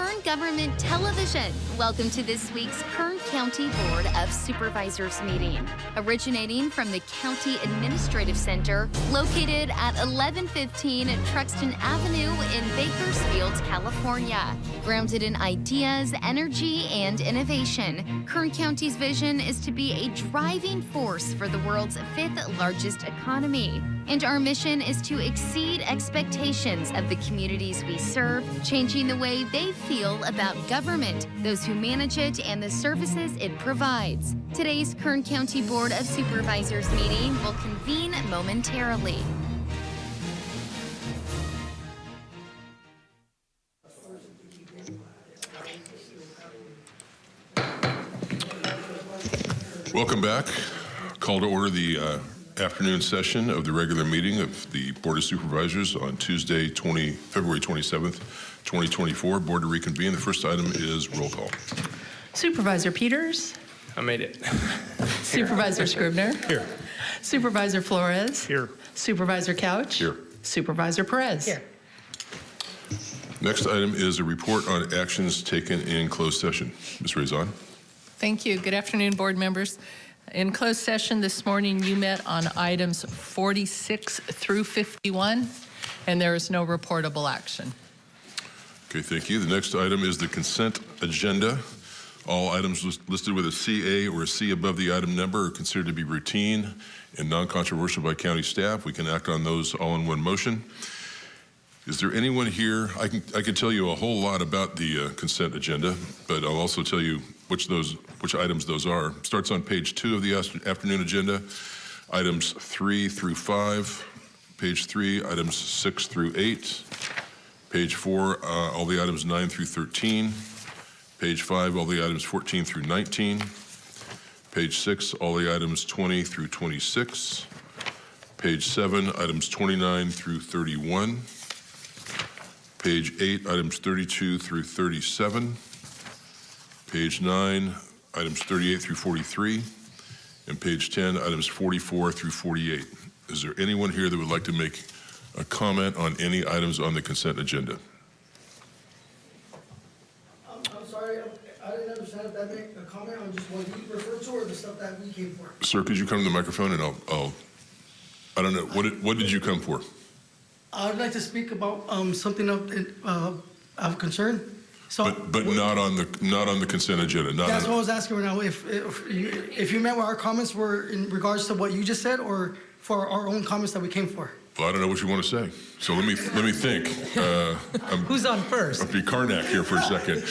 Kern Government Television. Welcome to this week's Kern County Board of Supervisors meeting. Originating from the County Administrative Center, located at 1115 Truxton Avenue in Bakersfield, California. Grounded in ideas, energy, and innovation, Kern County's vision is to be a driving force for the world's fifth largest economy. And our mission is to exceed expectations of the communities we serve, changing the way they feel about government, those who manage it, and the services it provides. Today's Kern County Board of Supervisors meeting will convene momentarily. Welcome back. Call to order the afternoon session of the regular meeting of the Board of Supervisors on Tuesday, February 27th, 2024. Board to reconvene. The first item is roll call. Supervisor Peters. I made it. Supervisor Scribner. Here. Supervisor Flores. Here. Supervisor Couch. Here. Supervisor Perez. Here. Next item is a report on actions taken in closed session. Ms. Rezan. Thank you. Good afternoon, board members. In closed session this morning, you met on items 46 through 51, and there is no reportable action. Okay, thank you. The next item is the consent agenda. All items listed with a CA or a C above the item number are considered to be routine and non-controversial by county staff. We can act on those all in one motion. Is there anyone here? I can tell you a whole lot about the consent agenda, but I'll also tell you which items those are. Starts on page 2 of the afternoon agenda, items 3 through 5. Page 3, items 6 through 8. Page 4, all the items 9 through 13. Page 5, all the items 14 through 19. Page 6, all the items 20 through 26. Page 7, items 29 through 31. Page 8, items 32 through 37. Page 9, items 38 through 43. And page 10, items 44 through 48. Is there anyone here that would like to make a comment on any items on the consent agenda? I'm sorry, I didn't understand if that meant a comment on just what you referred to or the stuff that we came for. Sir, could you come to the microphone and I don't know, what did you come for? I would like to speak about something of concern. So, But not on the consent agenda. that's what I was asking right now. If you meant what our comments were in regards to what you just said, or for our own comments that we came for. Well, I don't know what you want to say. So let me think. Who's on first? I'll be Karnak here for a second.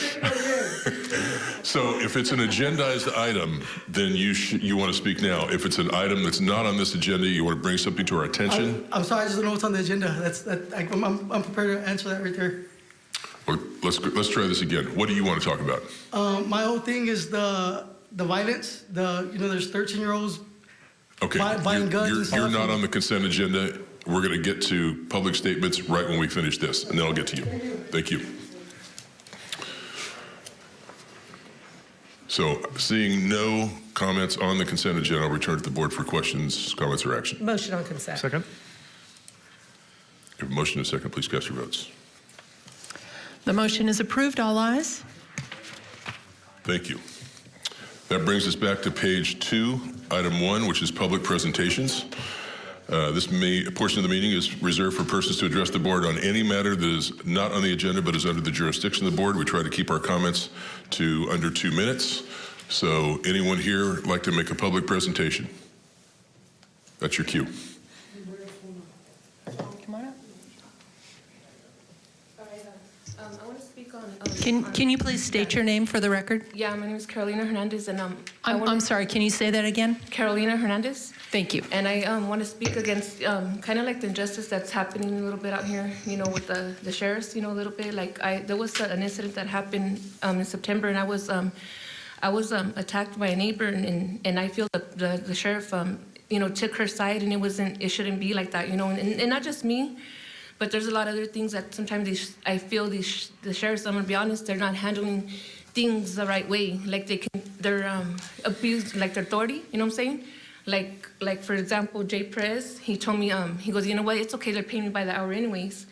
So if it's an agendized item, then you want to speak now. If it's an item that's not on this agenda, you want to bring something to our attention. I'm sorry, I just don't know what's on the agenda. I'm prepared to answer that right there. Well, let's try this again. What do you want to talk about? My whole thing is the violence. There's 13-year-olds. Okay, buying guns and stuff. you're not on the consent agenda. We're going to get to public statements right when we finish this, and then I'll get to you. Thank you. So, seeing no comments on the consent agenda, I'll return to the board for questions, comments, or action. Motion on consent. Second. If a motion and a second, please cast your votes. The motion is approved. All ayes. Thank you. That brings us back to page 2, item 1, which is public presentations. This portion of the meeting is reserved for persons to address the board on any matter that is not on the agenda but is under the jurisdiction of the board. We try to keep our comments to under 2 minutes. So anyone here like to make a public presentation? That's your cue. Come on up. All right, I want to speak on. Can you please state your name for the record? Yeah, my name is Carolina Hernandez, and I'm sorry. Can you say that again? Carolina Hernandez. Thank you. And I want to speak against kind of like the injustice that's happening a little bit out here, with the sheriffs, a little bit. Like there was an incident that happened in September, and I was attacked by a neighbor, and I feel that the sheriff, took her side, and it shouldn't be like that, and not just me, but there's a lot of other things that sometimes I feel the sheriffs, I'm gonna be honest, they're not handling things the right way. Like they're abused, like their authority, you know what I'm saying? Like for example, Jay Perez, he told me, he goes, you know what, it's okay, they're paying me by the hour anyways.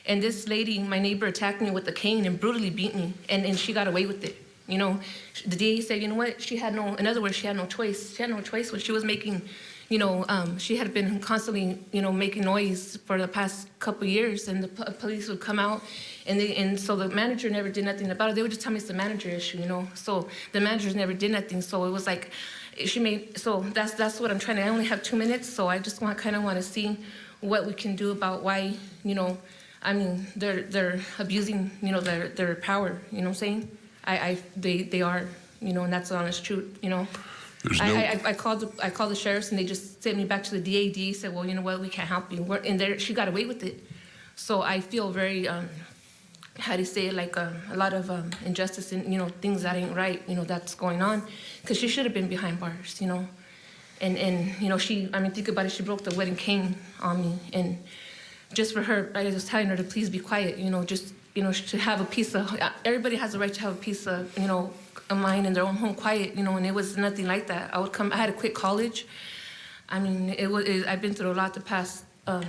And this lady, my neighbor, attacked me with a cane and brutally beat me, and she got away with it. You know, the DA said, you know what, she had no, in other words, she had no choice. She had no choice when she was making, you know, she had been constantly, you know, making noise for the past couple years, and the police would come out, and so the manager never did nothing about it. They would just tell me it's the manager issue, you know. So the managers never did nothing. So it was like, so that's what I'm trying to, I only have 2 minutes, so I just kind of want to see what we can do about why, you know, I mean, they're abusing, you know, their power, you know what I'm saying? They are, you know, and that's the honest truth, you know. I called the sheriffs, and they just sent me back to the DA. DA said, well, you know what, we can't help you. And there, she got away with it. So I feel very, how do you say it, like a lot of injustice and, you know, things that ain't right, you know, that's going on. Because she should have been behind bars, you know. And you know, I mean, think about it, she broke the wedding cane on me. And just for her, I was telling her to please be quiet, you know, just, you know, to have a piece of, everybody has a right to have a piece of, you know, a mind in their own home quiet, you know, and it was nothing like that. I had to quit college. I mean, I've been through a lot the past, you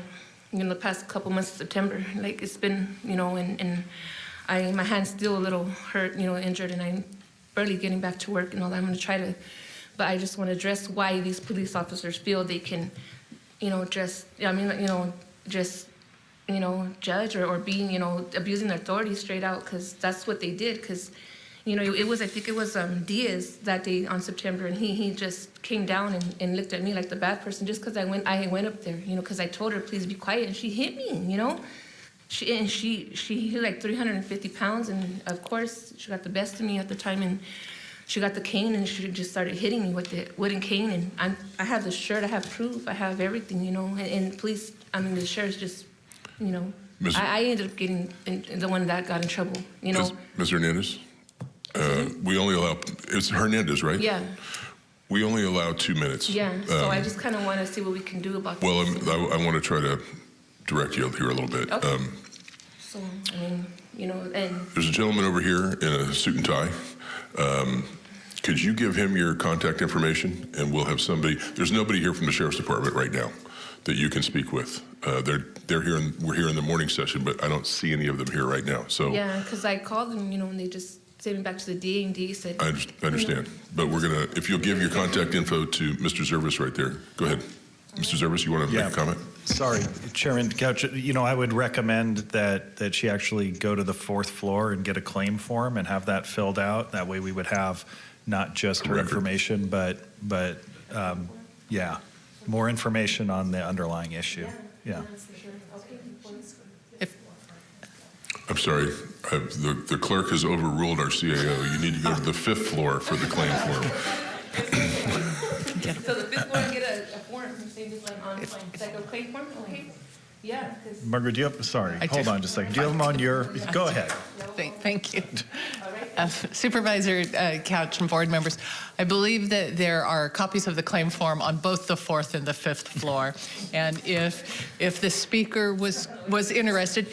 know, the past couple months of September. Like, it's been, you know, and my hand's still a little hurt, you know, injured, and I'm barely getting back to work and all that. I'm going to try to, but I just want to address why these police officers feel they can, you know, just, I mean, you know, just, you know, judge or being, you know, abusing their authority straight out, because that's what they did. Because, you know, I think it was Diaz that day on September, and he just came down and looked at me like the bad person just because I went up there, you know, because I told her please be quiet, and she hit me, you know. She like 350 pounds, and of course she got the best of me at the time, and she got the cane, and she just started hitting me with the wooden cane, and I have the shirt, I have proof, I have everything, you know, and police, I mean, the sheriff's just, you know, I ended up getting the one that got in trouble, you know. Ms. Hernandez, we only allow, it's Hernandez, right? Yeah. We only allow 2 minutes. Yeah, so I just kind of want to see what we can do about well, this. I want to try to direct you here a little bit. Okay. So, I mean, you know, and... There's a gentleman over here in a suit and tie. Could you give him your contact information, and we'll have somebody, there's nobody here from the Sheriff's Department right now that you can speak with. They're here, we're here in the morning session, but I don't see any of them here right now, so. Yeah, because I called them, you know, and they just sent me back to the DA, and DA said... I understand, but we're gonna, if you'll give your contact info to Mr. Zervis right there. Go ahead. Mr. Zervis, you want to make a comment? Sorry, Chairman Couch, you know, I would recommend that she actually go to the 4th floor and get a claim form and have that filled out. That way we would have not just her information, but yeah, more information on the underlying issue. Yeah. I'm sorry, the clerk has overruled our CAO. You need to go to the 5th floor for the claim form. So the 5th floor get a form, same as like on like a claim form, okay? Yeah, because... Margaret, do you have, sorry, hold on just a second. Do you have them on your, go ahead. Thank you. Supervisor Couch and board members, I believe that there are copies of the claim form on both the 4th and the 5th floor. And if the speaker was interested,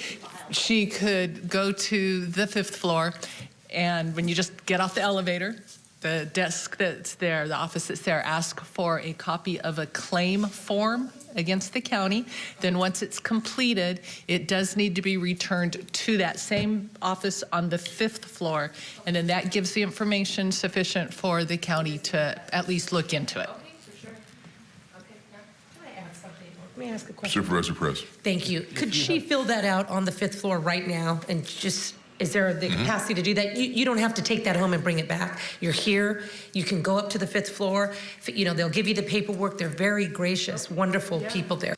she could go to the 5th floor, and when you just get off the elevator, the desk that's there, the office that's there, ask for a copy of a claim form against the county. Then once it's completed, it does need to be returned to that same office on the 5th floor, and then that gives the information sufficient for the county to at least look into it. May I ask a question? Supervisor Perez. Thank you. Could she fill that out on the 5th floor right now and just, is there the capacity to do that? You don't have to take that home and bring it back. You're here, you can go up to the 5th floor, you know, they'll give you the paperwork. They're very gracious, wonderful people there.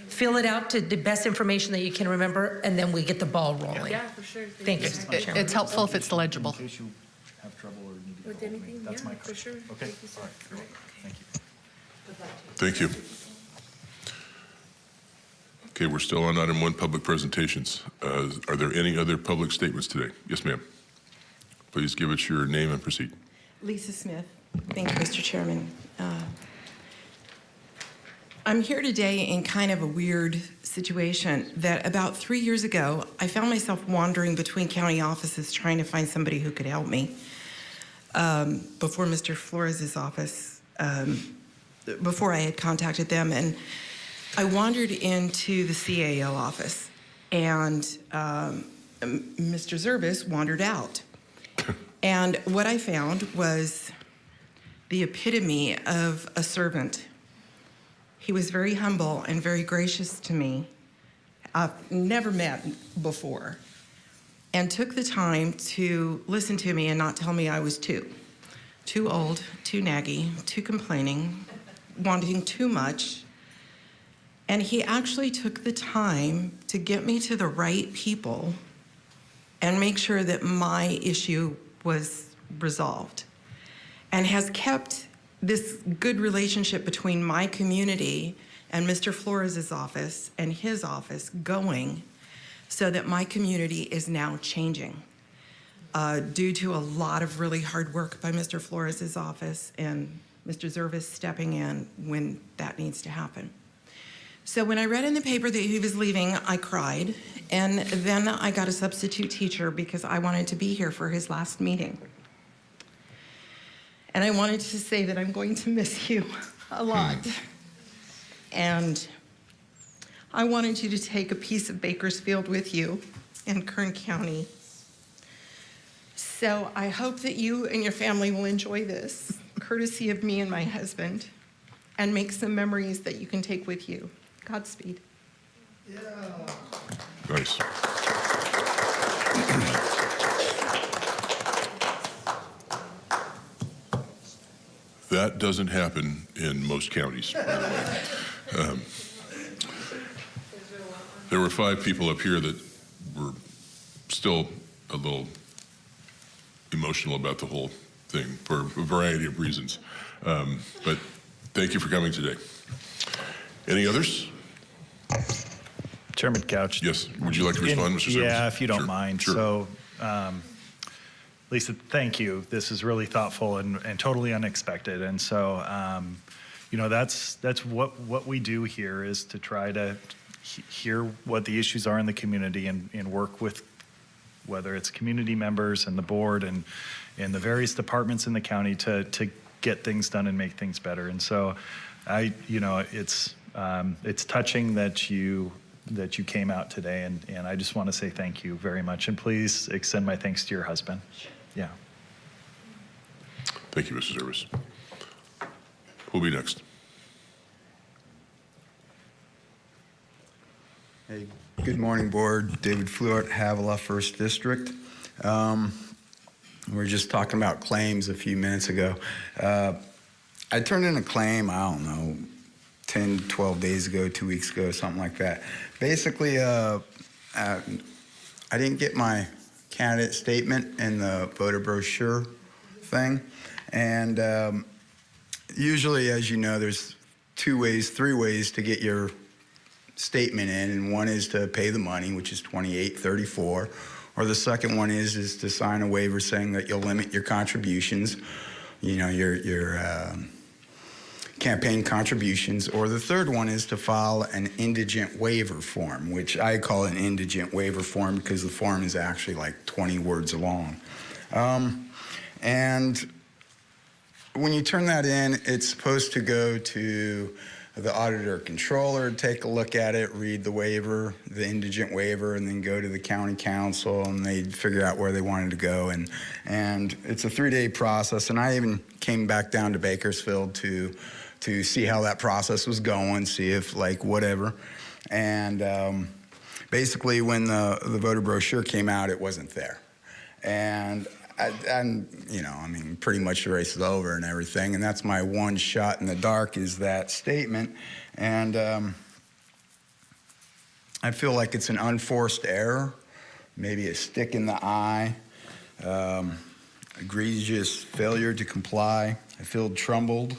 Fill it out to the best information that you can remember, and then we get the ball rolling. Yeah, for sure. Thank you, Mr. Chairman. It's helpful if it's legible. In case you have trouble or need to With go, anything, that's yeah, my for sure. Okay. Thank you, sir. All right. Thank you. Thank you. Okay, we're still on item 1, public presentations. Are there any other public statements today? Yes, ma'am. Please give us your name and proceed. Lisa Smith. Thank you, Mr. Chairman. I'm here today in kind of a weird situation that about 3 years ago, I found myself wandering between county offices trying to find somebody who could help me. Before Mr. Flores' office, before I had contacted them, and I wandered into the CAO office, and Mr. Zervis wandered out. And what I found was the epitome of a servant. He was very humble and very gracious to me. I've never met before, and took the time to listen to me and not tell me I was too old, too naggy, too complaining, wanting too much. And he actually took the time to get me to the right people and make sure that my issue was resolved, and has kept this good relationship between my community and Mr. Flores' office and his office going, so that my community is now changing due to a lot of really hard work by Mr. Flores' office and Mr. Zervis stepping in when that needs to happen. So when I read in the paper that he was leaving, I cried, and then I got a substitute teacher because I wanted to be here for his last meeting. And I wanted to say that I'm going to miss you a lot. And I wanted you to take a piece of Bakersfield with you in Kern County. So I hope that you and your family will enjoy this, courtesy of me and my husband, and make some memories that you can take with you. Godspeed. Yeah. Nice. That doesn't happen in most counties. There were 5 people up here that were still a little emotional about the whole thing for a variety of reasons. But thank you for coming today. Any others? Chairman Couch. Yes. Would you like to respond, Mr. Service? Yeah, if you don't Sure. mind. Sure. So, Lisa, thank you. This is really thoughtful and totally unexpected. And so, that's what we do here, is to try to hear what the issues are in the community and work with, whether it's community members and the board and the various departments in the county to get things done and make things better. And so, it's touching that you came out today, and I just want to say thank you very much, and please extend my thanks to your husband. Yeah. Thank you, Mr. Service. Who'll be next? Hey, good morning, Board. David Fluart, Havilah, 1st District. We were just talking about claims a few minutes ago. I turned in a claim, I don't know, 10, 12 days ago, 2 weeks ago, something like that. Basically, I didn't get my candidate statement in the voter brochure thing. And usually, as you know, there's 3 ways to get your statement in, and one is to pay the money, which is $28.34, or the second one is to sign a waiver saying that you'll limit your contributions, your campaign contributions, or the third one is to file an indigent waiver form, which I call an indigent waiver form because the form is actually like 20 words long. And when you turn that in, it's supposed to go to the auditor controller, take a look at it, read the waiver, the indigent waiver, and then go to the county council, and they'd figure out where they wanted to go. And it's a 3-day process, and I even came back down to Bakersfield to see how that process was going, see if whatever. And basically when the voter brochure came out, it wasn't there. And pretty much the race is over and everything. And that's my one shot in the dark, is that statement. And I feel like it's an unforced error, maybe a stick in the eye, egregious failure to comply. I feel troubled.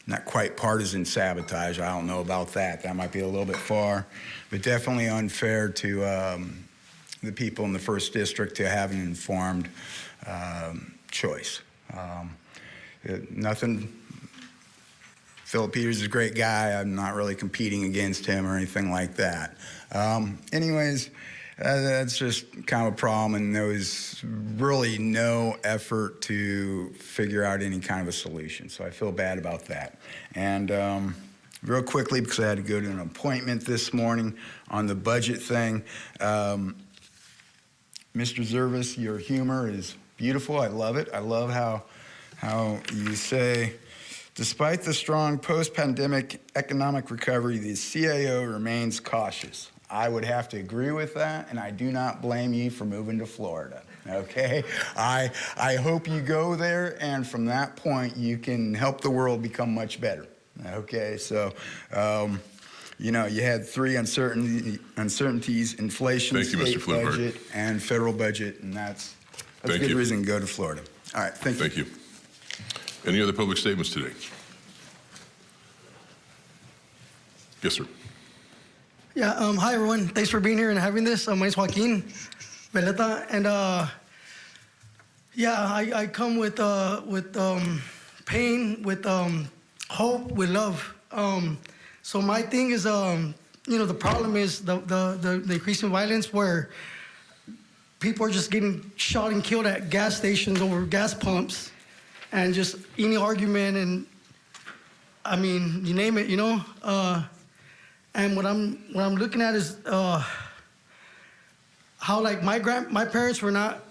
Not quite partisan sabotage. I don't know about that. That might be a little bit far, but definitely unfair to the people in the 1st District to have an informed choice. Nothing. Philip Peters is a great guy. I'm not really competing against him or anything like that. Anyways, that's just kind of a problem, and there was really no effort to figure out any kind of a solution. So I feel bad about that. And real quickly, because I had to go to an appointment this morning on the budget thing. Mr. Zervis, your humor is beautiful. I love it. I love how you say, despite the strong post-pandemic economic recovery, the CAO remains cautious. I would have to agree with that, and I do not blame you for moving to Florida, okay? I hope you go there, and from that point, you can help the world become much better, okay? So, you know, you had three uncertainties, inflation, Thank you, Mr. state Fluhart. budget, and federal budget, and that's a Thank good you. reason to go to Florida. All right, thank you. Thank you. Any other public statements today? Yes, sir. Yeah, hi everyone. Thanks for being here and having this. My name's Joaquin Veleta, and yeah, I come with pain, with hope, with love. So my thing is, you know, the problem is the increasing violence where people are just getting shot and killed at gas stations over gas pumps, and just any argument, and I mean, you name it, you know. And what I'm looking at is how, like, my parents were not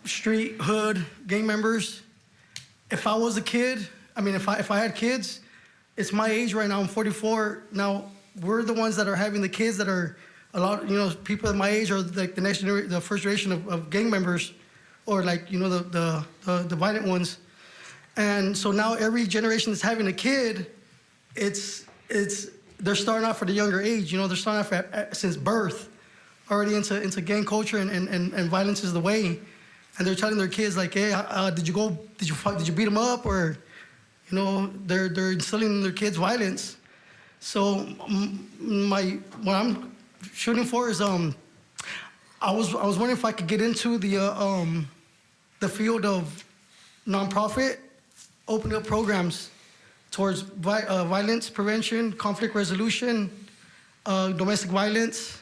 street hood gang members. If I was a kid, I mean, if I had kids, it's my age right now. I'm 44 now. We're the ones that are having the kids that are a lot. You know, people at my age are like the next generation, the first generation of gang members, or like, you know, the violent ones. And so now every generation that's having a kid, they're starting off at a younger age. You know, they're starting off since birth, already into gang culture, and violence is the way. And they're telling their kids, like, hey, did you beat them up, or, you know, they're instilling in their kids violence. So what I'm shooting for is I was wondering if I could get into the field of nonprofit, opening up programs towards violence prevention, conflict resolution, domestic violence.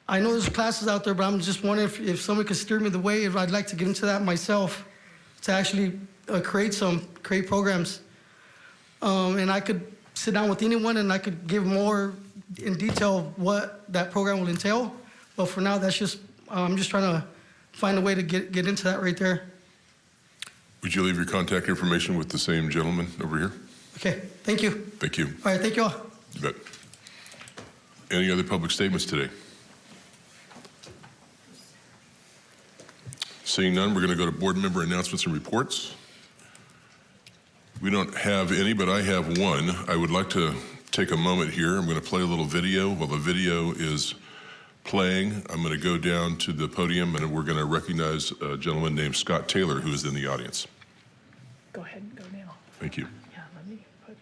I know there's classes out there, but I'm just wondering if someone could steer me the way. If I'd like to get into that myself, to actually create programs. And I could sit down with anyone and I could give more in detail what that program will entail. But for now, that's just, I'm just trying to find a way to get into that right there. Would you leave your contact information with the same gentleman over here? Okay, thank you. Thank you. All right, thank you all. You bet. Any other public statements today? Seeing none, we're going to go to board member announcements and reports. We don't have any, but I have one. I would like to take a moment here. I'm going to play a little video. While the video is playing, I'm going to go down to the podium and we're going to recognize a gentleman named Scott Taylor, who is in the audience. Go ahead and go now. Thank you. Yeah, let me put.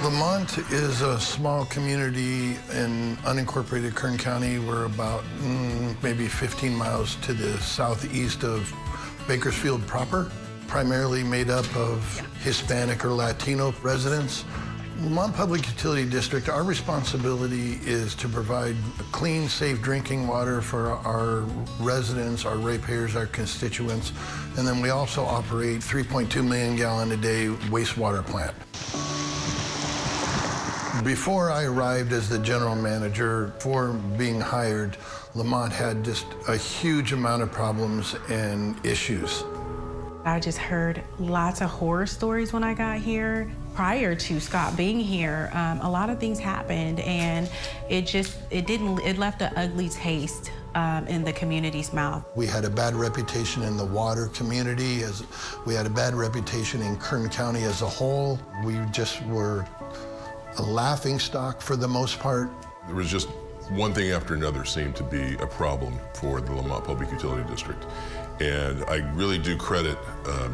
Lamont is a small community in unincorporated Kern County. We're about maybe 15 miles to the southeast of Bakersfield proper, primarily made up of Hispanic or Latino residents. Lamont Public Utility District, our responsibility is to provide clean, safe drinking water for our residents, our ratepayers, our constituents, and then we also operate 3.2 million gallon a day wastewater plant. Before I arrived as the general manager, before being hired, Lamont had just a huge amount of problems and issues. I just heard lots of horror stories when I got here. Prior to Scott being here, a lot of things happened, and it left an ugly taste in the community's mouth. We had a bad reputation in the water community, we had a bad reputation in Kern County as a whole. We just were a laughingstock for the most part. There was just one thing after another seemed to be a problem for the Lamont Public Utility District. And I really do credit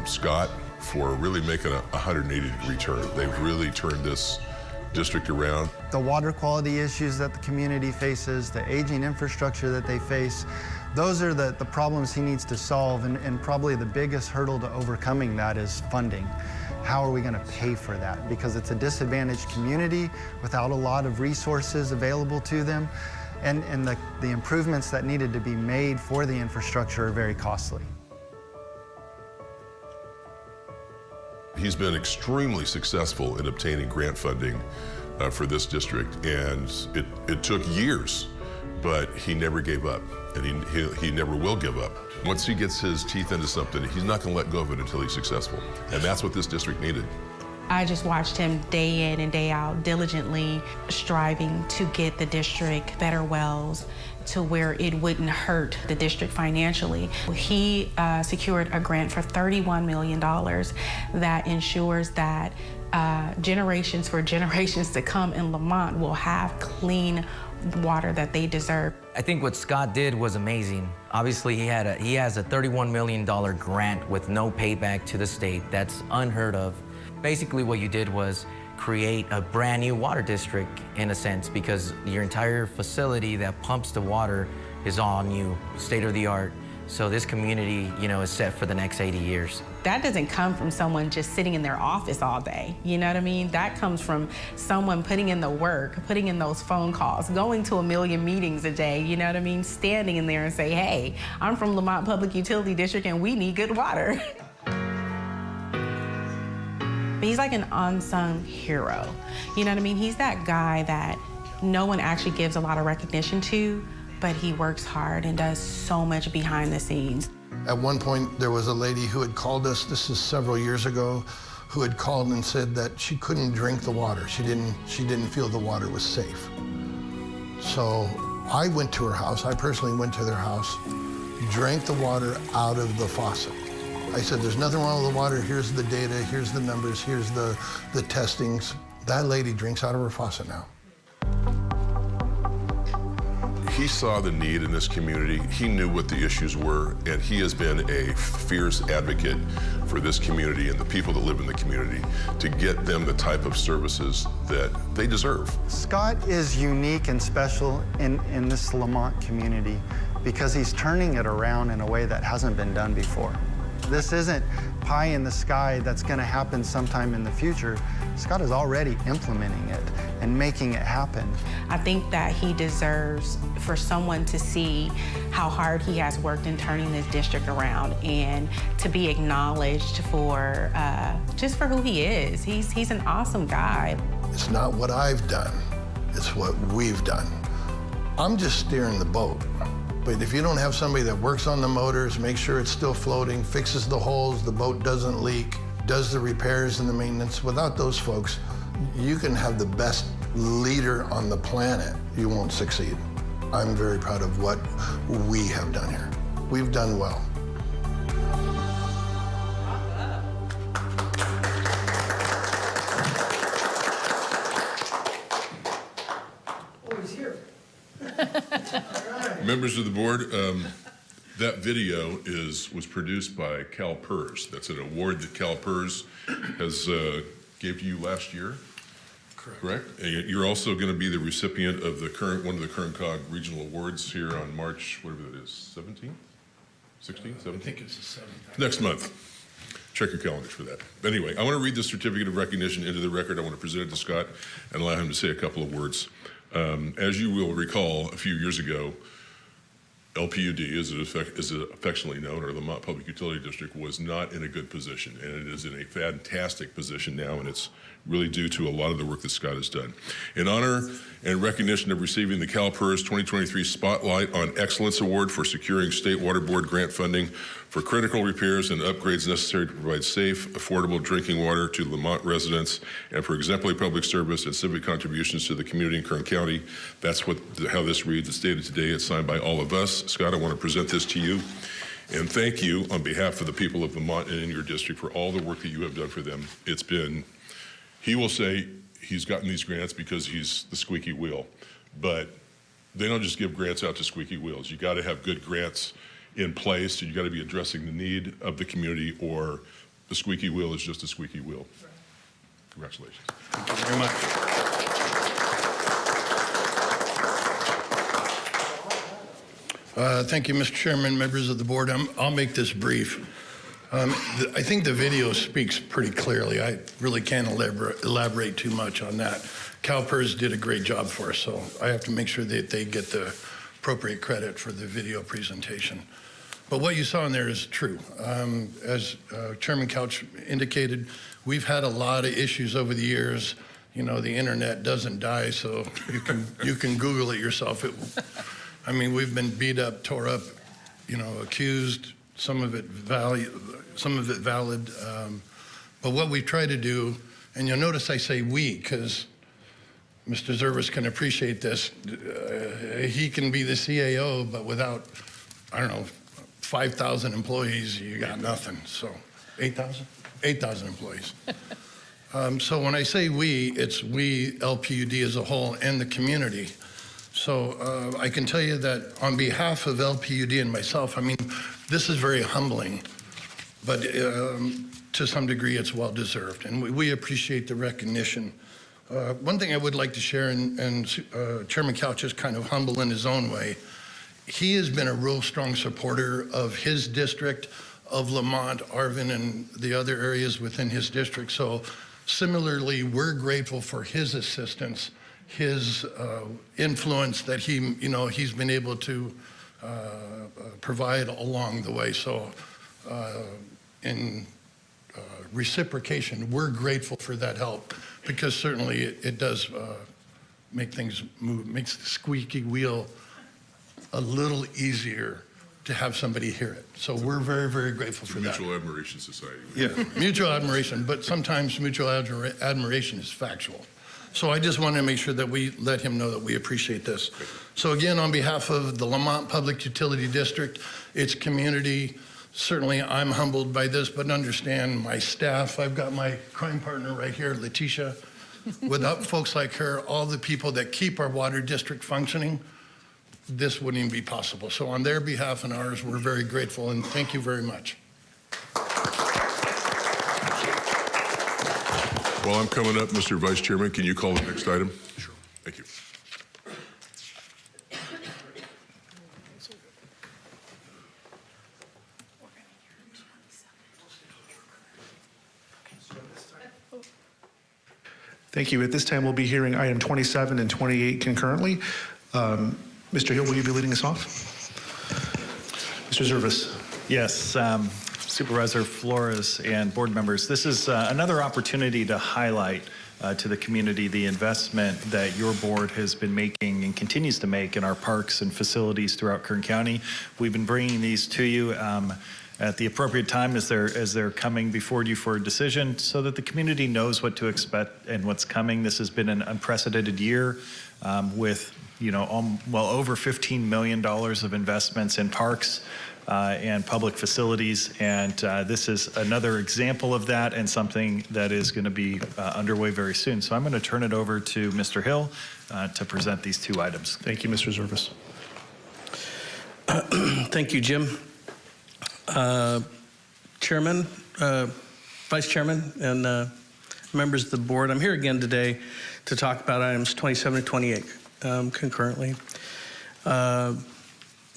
Scott for really making a 180-degree turn. They've really turned this district around. The water quality issues that the community faces, the aging infrastructure that they face, those are the problems he needs to solve, and probably the biggest hurdle to overcoming that is funding. How are we going to pay for that? Because it's a disadvantaged community without a lot of resources available to them. and the improvements that needed to be made for the infrastructure are very costly. He's been extremely successful in obtaining grant funding for this district, and it took years, but he never gave up, and he never will give up. Once he gets his teeth into something, he's not going to let go of it until he's successful, and that's what this district needed. I just watched him day in and day out diligently striving to get the district better wells to where it wouldn't hurt the district financially. He secured a grant for $31 million that ensures that generations to come in Lamont will have clean water that they deserve. I think what Scott did was amazing. Obviously, he has a $31 million grant with no payback to the state. That's unheard of. Basically, what you did was create a brand new water district, in a sense, because your entire facility that pumps the water is all new, state-of-the-art. So this community, is set for the next 80 years. That doesn't come from someone just sitting in their office all day, you know what I mean? That comes from someone putting in the work, putting in those phone calls, going to 1 million meetings a day, you know what I mean? Standing in there and say, hey, I'm from Lamont Public Utility District and we need good water. He's like an unsung hero. You know what I mean? He's that guy that no one actually gives a lot of recognition to, but he works hard and does so much behind the scenes. At one point, there was a lady who had called us, this is several years ago, who had called and said that she couldn't drink the water. She didn't feel the water was safe. So I went to her house, I personally went to their house, drank the water out of the faucet. I said, there's nothing wrong with the water. Here's the data, here's the numbers, here's the testings. That lady drinks out of her faucet now. He saw the need in this community. He knew what the issues were, and he has been a fierce advocate for this community and the people that live in the community to get them the type of services that they deserve. Scott is unique and special in this Lamont community because he's turning it around in a way that hasn't been done before. This isn't pie in the sky that's going to happen sometime in the future. Scott is already implementing it and making it happen. I think that he deserves for someone to see how hard he has worked in turning this district around and to be acknowledged for just for who he is. He's an awesome guy. It's not what I've done, it's what we've done. I'm just steering the boat. But if you don't have somebody that works on the motors, makes sure it's still floating, fixes the holes, the boat doesn't leak, does the repairs and the maintenance, without those folks, you can have the best leader on the planet. You won't succeed. I'm very proud of what we have done here. We've done well. Oh, he's here. Members of the board, that video was produced by CalPERS. That's an award that CalPERS has gave to you last year. Correct. And you're also going to be the recipient of one of the Kern Cog regional awards here on March, whatever that is, 17th? 16th? 17th? I think it's the 7th. Next month. Check your calendars for that. Anyway, I want to read the certificate of recognition into the record. I want to present it to Scott and allow him to say a couple of words. As you will recall, a few years ago, LPUD, as it is affectionately known, or Lamont Public Utility District, was not in a good position, and it is in a fantastic position now, and it's really due to a lot of the work that Scott has done. In honor and recognition of receiving the CalPERS 2023 Spotlight on Excellence Award for securing State Water Board grant funding for critical repairs and upgrades necessary to provide safe, affordable drinking water to Lamont residents, and for exemplary public service and civic contributions to the community in Kern County. That's how this reads. It's dated today. It's signed by all of us. Scott, I want to present this to you and thank you on behalf of the people of Lamont and in your district for all the work that you have done for them. He will say he's gotten these grants because he's the squeaky wheel, but they don't just give grants out to squeaky wheels. You got to have good grants in place, and you got to be addressing the need of the community, or the squeaky wheel is just a squeaky wheel. Congratulations. Thank you very much. Thank you, Mr. Chairman, members of the board. I'll make this brief. I think the video speaks pretty clearly. I really can't elaborate too much on that. CalPERS did a great job for us, so I have to make sure that they get the appropriate credit for the video presentation. But what you saw in there is true. As Chairman Couch indicated, we've had a lot of issues over the years. You know, the internet doesn't die, so you can Google it yourself. I mean, we've been beat up, tore up, you know, accused, some of it valid. But what we try to do, and you'll notice I say we, because Mr. Zervis can appreciate this. He can be the CAO, but without, I don't know, 5,000 employees, you got nothing. So 8,000? 8,000 employees. So when I say we, it's we, LPUD as a whole, and the community. So I can tell you that on behalf of LPUD and myself, I mean, this is very humbling, but to some degree it's well-deserved, and we appreciate the recognition. One thing I would like to share, and Chairman Couch is kind of humble in his own way, he has been a real strong supporter of his district, of Lamont, Arvin, and the other areas within his district. So similarly, we're grateful for his assistance, his influence that he's been able to provide along the way. So in reciprocation, we're grateful for that help, because certainly it does make things move, makes the squeaky wheel a little easier to have somebody hear it. So we're very, very grateful for that. Mutual Admiration Society. Yeah, mutual admiration, but sometimes mutual admiration is factual. So I just want to make sure that we let him know that we appreciate this. So again, on behalf of the Lamont Public Utility District, its community, certainly I'm humbled by this, but understand my staff. I've got my crime partner right here, Letitia. Without folks like her, all the people that keep our water district functioning, this wouldn't even be possible. So on their behalf and ours, we're very grateful, and thank you very much. While I'm coming up, Mr. Vice Chairman, can you call the next item? Sure. Thank you. Thank you. At this time, we'll be hearing item 27 and 28 concurrently. Mr. Hill, will you be leading us off? Mr. Zervis. Yes, Supervisor Flores and board members, this is another opportunity to highlight to the community the investment that your board has been making and continues to make in our parks and facilities throughout Kern County. We've been bringing these to you at the appropriate time as they're coming before you for a decision, so that the community knows what to expect and what's coming. This has been an unprecedented year with well over $15 million of investments in parks and public facilities, and this is another example of that, and something that is going to be underway very soon. So I'm going to turn it over to Mr. Hill to present these two items. Thank you, Mr. Zervis. Thank you, Jim. Chairman, Vice Chairman, and members of the board, I'm here again today to talk about items 27 and 28 concurrently.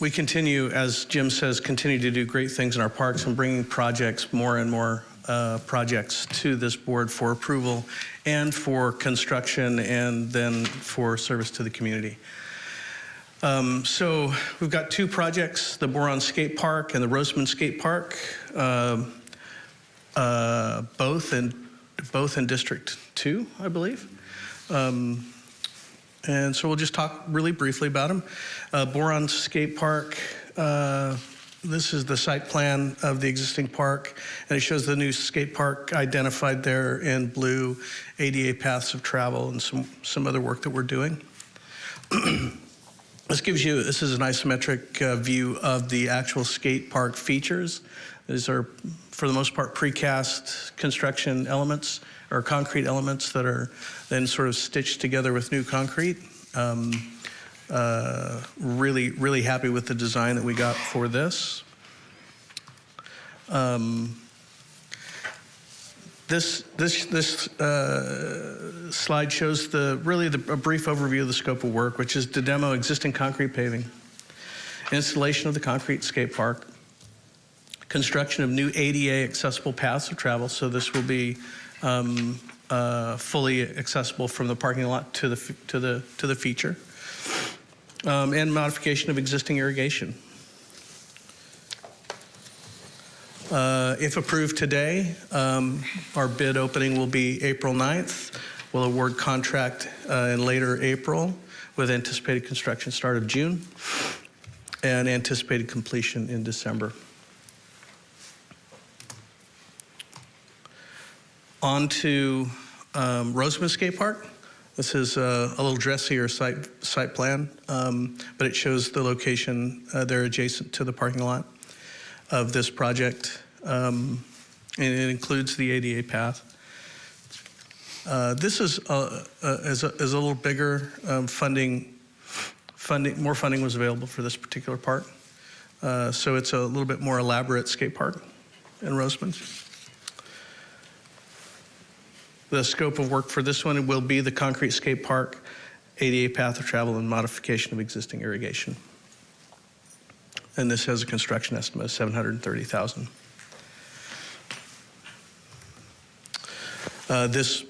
We continue, as Jim says, continue to do great things in our parks and bringing projects, more and more projects to this board for approval and for construction and then for service to the community. So we've got two projects, the Boron Skate Park and the Roseman Skate Park, both in District 2, I believe. And so we'll just talk really briefly about them. Boron Skate Park, this is the site plan of the existing park, and it shows the new skate park identified there in blue, ADA paths of travel, and some other work that we're doing. This is an isometric view of the actual skate park features. These are, for the most part, precast construction elements or concrete elements that are then sort of stitched together with new concrete. Really, really happy with the design that we got for this. This slide shows a brief overview of the scope of work, which is to demo existing concrete paving, installation of the concrete skate park, construction of new ADA accessible paths of travel. So this will be fully accessible from the parking lot to the feature, and modification of existing irrigation. If approved today, our bid opening will be April 9th. We'll award contract in later April with anticipated construction start of June and anticipated completion in December. On to Roseman Skate Park. This is a little dressier site plan, but it shows the location there adjacent to the parking lot of this project, and it includes the ADA path. This is a little bigger. More funding was available for this particular park, so it's a little bit more elaborate skate park in Roseman. The scope of work for this one will be the concrete skate park, ADA path of travel, and modification of existing irrigation. And this has a construction estimate of $730,000.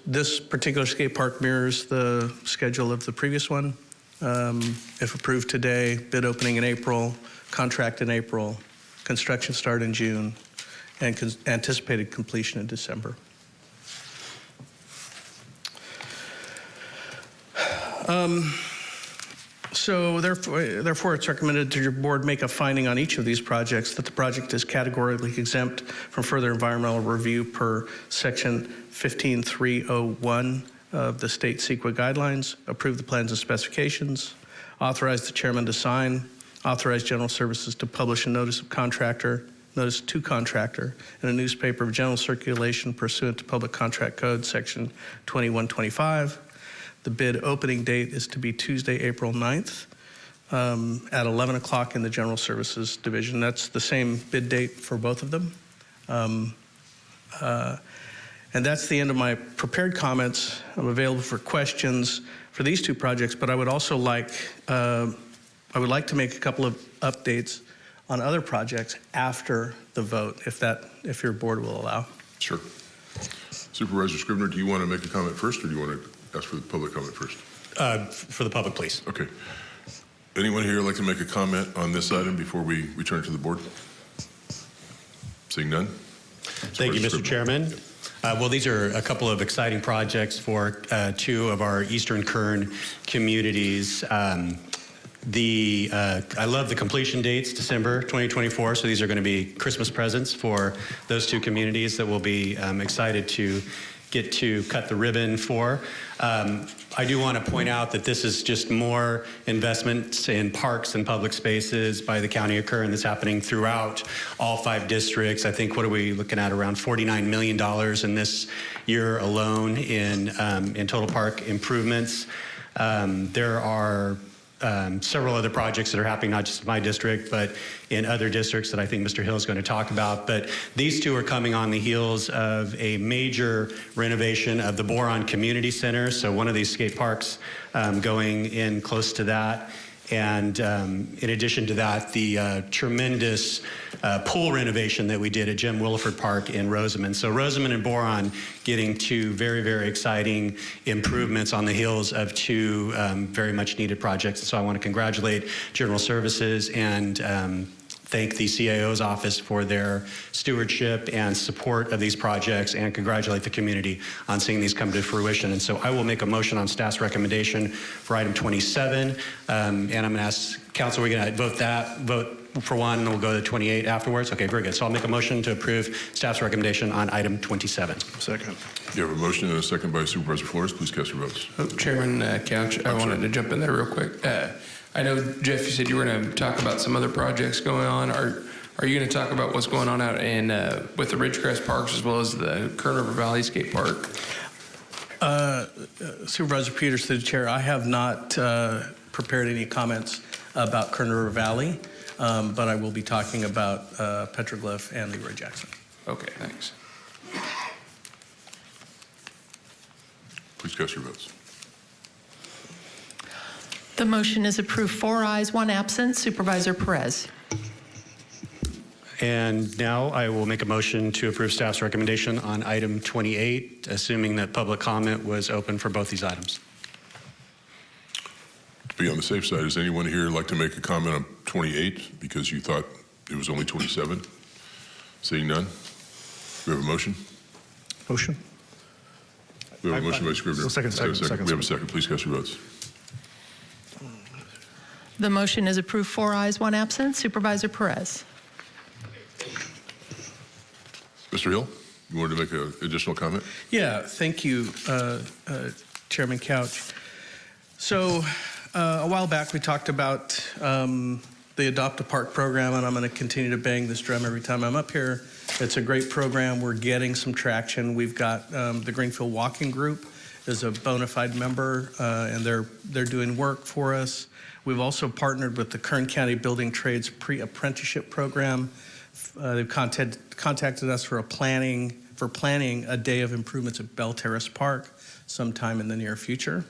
This particular skate park mirrors the schedule of the previous one. If approved today, bid opening in April, contract in April, construction start in June, and anticipated completion in December. So therefore, it's recommended that your board make a finding on each of these projects that the project is categorically exempt from further environmental review per section 15301 of the state CEQA guidelines, approve the plans and specifications, authorize the chairman to sign, authorize general services to publish a notice to contractor in a newspaper of general circulation pursuant to Public Contract Code section 2125. The bid opening date is to be Tuesday, April 9th at 11 o'clock in the General Services Division. That's the same bid date for both of them. And that's the end of my prepared comments. I'm available for questions for these two projects, but I would also like, to make a couple of updates on other projects after the vote, if your board will allow. Sure. Supervisor Scrivener, do you want to make a comment first, or do you want to ask for the public comment first? For the public, please. Okay. Anyone here like to make a comment on this item before we return to the board? Seeing none? Thank you, Mr. Chairman. Well, these are a couple of exciting projects for two of our Eastern Kern communities. I love the completion dates, December 2024, so these are going to be Christmas presents for those two communities that we'll be excited to get to cut the ribbon for. I do want to point out that this is just more investments in parks and public spaces by the County of Kern that's happening throughout all 5 districts. I think, what are we looking at, around $49 million in this year alone in total park improvements. There are several other projects that are happening, not just in my district, but in other districts that I think Mr. Hill is going to talk about. But these two are coming on the heels of a major renovation of the Boron Community Center. So one of these skate parks going in close to that. And in addition to that, the tremendous pool renovation that we did at Jim Williford Park in Roseman. So Roseman and Boron getting two very, very exciting improvements on the heels of two very much needed projects. So I want to congratulate General Services and thank the CAO's office for their stewardship and support of these projects, and congratulate the community on seeing these come to fruition. And so I will make a motion on staff's recommendation for item 27. And I'm going to ask council, we're going to vote for one, and we'll go to 28 afterwards. Okay, very good. So I'll make a motion to approve staff's recommendation on item 27. Second. You have a motion and a second by Supervisor Flores. Please cast your votes. Chairman Couch, I wanted to jump in there real quick. I know, Jeff, you said you were going to talk about some other projects going on. Are you going to talk about what's going on out in with the Ridgecrest Parks as well as the Kern River Valley Skate Park? Supervisor Peters, through the chair, I have not prepared any comments about Kern River Valley, but I will be talking about Petroglyph and Leroy Jackson. Okay, thanks. Please cast your votes. The motion is approved. 4 ayes, 1 absent. Supervisor Perez. And now I will make a motion to approve staff's recommendation on item 28, assuming that public comment was open for both these items. To be on the safe side, does anyone here like to make a comment on 28 because you thought it was only 27? Seeing none, we have a motion. Motion. We have a motion by Scrivener. Second. We have a second. Please cast your votes. The motion is approved, 4 ayes, 1 absent. Supervisor Perez. Mr. Hill, you wanted to make an additional comment? Yeah, thank you, Chairman Couch. So a while back we talked about the Adopt a Park program, and I'm going to continue to bang this drum every time I'm up here. It's a great program. We're getting some traction. We've got the Greenfield Walking Group is a bona fide member, and they're doing work for us. We've also partnered with the Kern County Building Trades Pre-Apprenticeship Program. They've contacted us for planning a day of improvements at Bell Terrace Park sometime in the near future.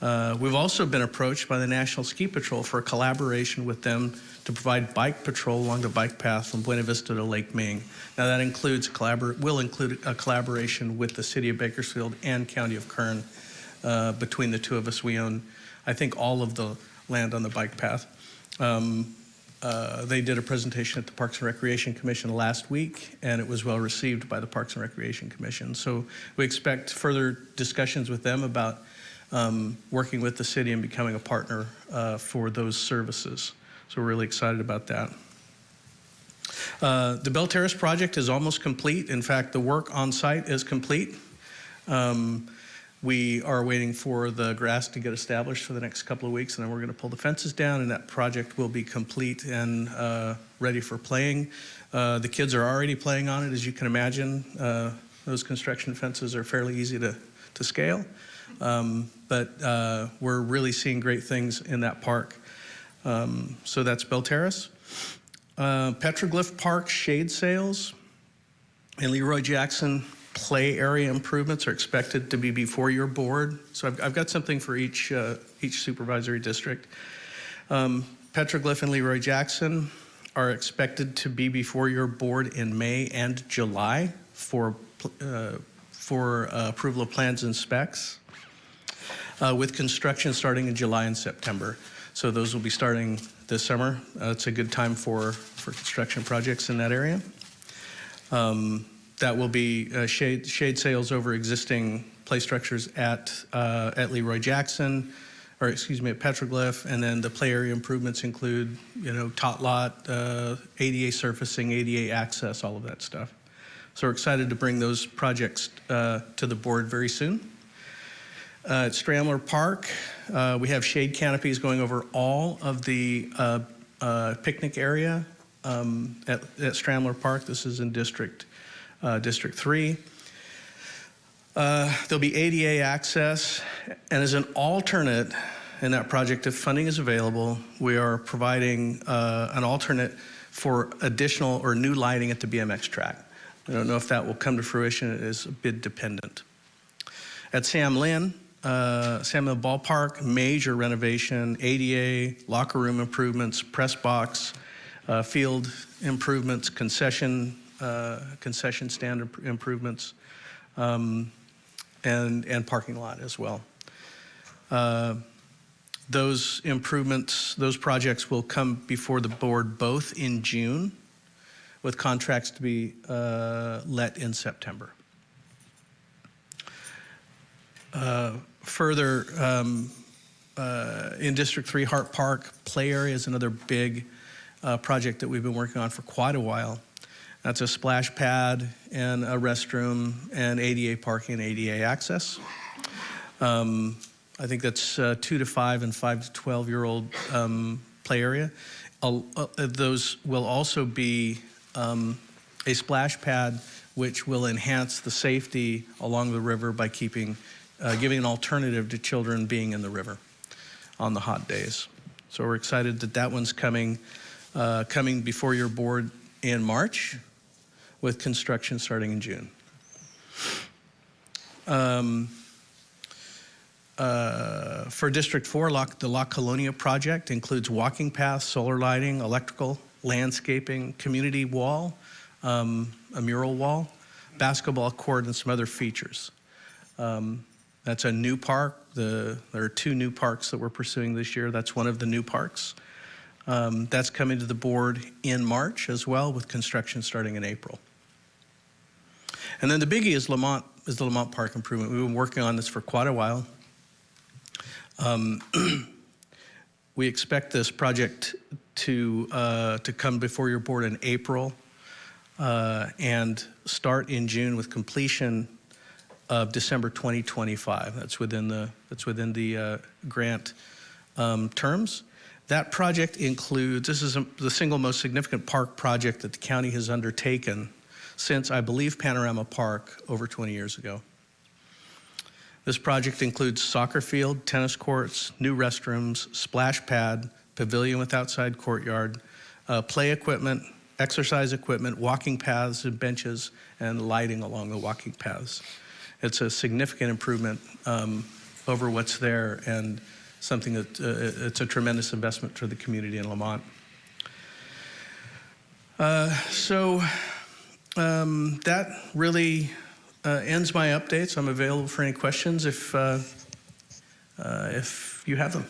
We've also been approached by the National Ski Patrol for a collaboration with them to provide bike patrol along the bike path from Buena Vista to Lake Ming. Now that will include a collaboration with the City of Bakersfield and County of Kern. Between the two of us, we own, I think, all of the land on the bike path. They did a presentation at the Parks and Recreation Commission last week, and it was well received by the Parks and Recreation Commission. So we expect further discussions with them about working with the city and becoming a partner for those services. So we're really excited about that. The Bell Terrace project is almost complete. In fact, the work on site is complete. We are waiting for the grass to get established for the next couple of weeks, and then we're going to pull the fences down, and that project will be complete and ready for playing. The kids are already playing on it, as you can imagine. Those construction fences are fairly easy to scale, but we're really seeing great things in that park. So that's Bell Terrace. Petroglyph Park shade sales and Leroy Jackson play area improvements are expected to be before your board. So I've got something for each supervisory district. Petroglyph and Leroy Jackson are expected to be before your board in May and July for approval of plans and specs, with construction starting in July and September. So those will be starting this summer. It's a good time for construction projects in that area. That will be shade sales over existing play structures at Leroy Jackson, or excuse me, at Petroglyph, and then the play area improvements include, tot lot, ADA surfacing, ADA access, all of that stuff. So we're excited to bring those projects to the board very soon. At Stramler Park, we have shade canopies going over all of the picnic area at Stramler Park. This is in District 3. There'll be ADA access, and as an alternate in that project, if funding is available, we are providing an alternate for additional or new lighting at the BMX track. I don't know if that will come to fruition. It is bid dependent. At Sam Lynn Ballpark, major renovation, ADA, locker room improvements, press box, field improvements, concession stand improvements, and parking lot as well. Those improvements, those projects will come before the board both in June, with contracts to be let in September. Further, in District 3, Hart Park Play Area is another big project that we've been working on for quite a while. That's a splash pad and a restroom and ADA parking and ADA access. I think that's 2 to 5 and 5 to 12-year-old play area. Those will also be a splash pad which will enhance the safety along the river by giving an alternative to children being in the river on the hot days. So we're excited that that one's coming before your board in March, with construction starting in June. For District 4, the La Colonia project includes walking paths, solar lighting, electrical landscaping, community wall, a mural wall, basketball court, and some other features. That's a new park. There are 2 new parks that we're pursuing this year. That's one of the new parks. That's coming to the board in March as well, with construction starting in April. And then the biggie is the Lamont Park improvement. We've been working on this for quite a while. We expect this project to come before your board in April and start in June with completion of December 2025. That's within the grant terms. That project includes, this is the single most significant park project that the county has undertaken since, I believe, Panorama Park over 20 years ago. This project includes soccer field, tennis courts, new restrooms, splash pad, pavilion with outside courtyard, play equipment, exercise equipment, walking paths and benches, and lighting along the walking paths. It's a significant improvement over what's there, and something that it's a tremendous investment for the community in Lamont. That really ends my updates. I'm available for any questions if you have them.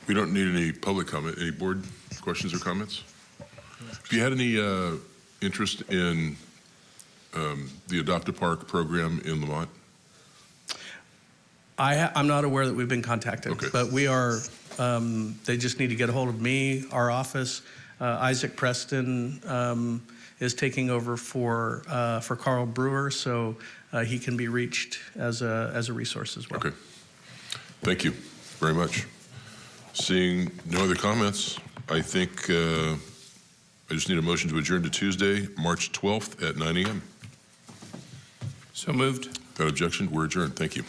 We don't need any public comment. Any board questions or comments? Have you had any interest in the Adopt a Park program in Lamont? I'm not aware that we've been contacted, okay. But we are, they just need to get a hold of me, our office. Isaac Preston is taking over for Carl Brewer, so he can be reached as a resource as well. Okay. Thank you very much. Seeing no other comments, I think I just need a motion to adjourn to Tuesday, March 12th at 9 a.m. So moved. Without objection, we're adjourned. Thank you.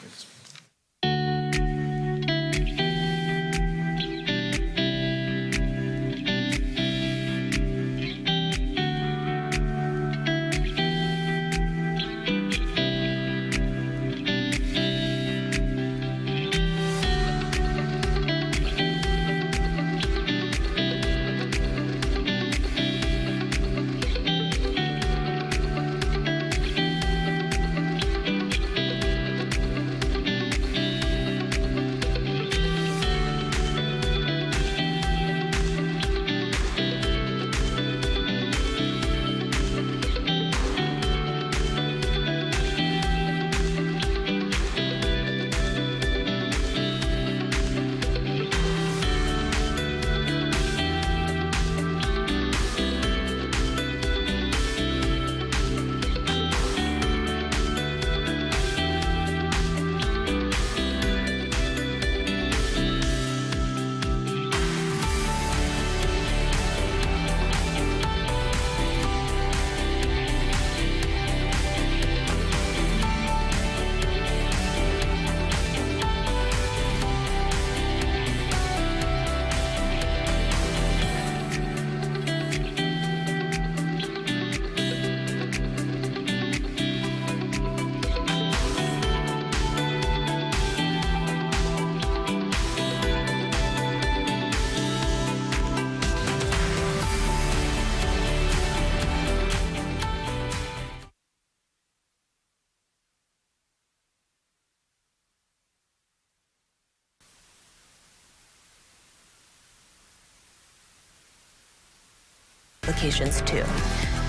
Applications too.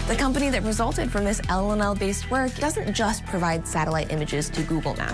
The company that resulted from this LLM-based work doesn't just provide satellite images to Google Maps.